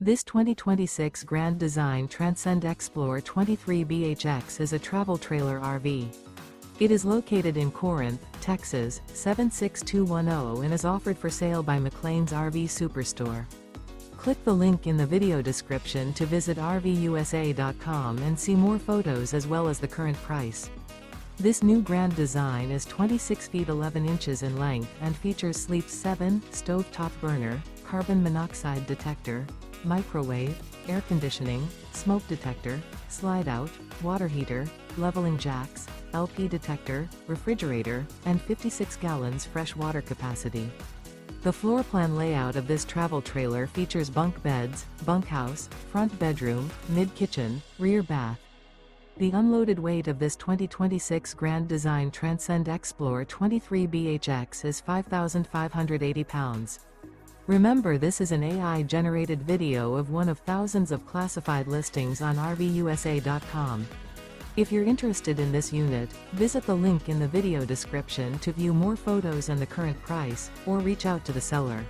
This 2026 Grand Design Transcend Xplor 23BHX is a travel trailer RV. It is located in Corinth, Texas, 76210 and is offered for sale by McClain's RV Superstore. Click the link in the video description to visit RVUSA.com and see more photos as well as the current price. This new Grand Design is 26 feet 11 inches in length and features Sleep 7, stovetop burner, carbon monoxide detector, microwave, air conditioning, smoke detector, slide-out, water heater, leveling jacks, LP detector, refrigerator, and 56 gallons fresh water capacity. The floor plan layout of this travel trailer features bunk beds, bunkhouse, front bedroom, mid-kitchen, rear bath. The unloaded weight of this 2026 Grand Design Transcend Xplor 23BHX is 5,580 pounds. Remember, this is an AI-generated video of one of thousands of classified listings on RVUSA.com. If you're interested in this unit, visit the link in the video description to view more photos and the current price, or reach out to the seller.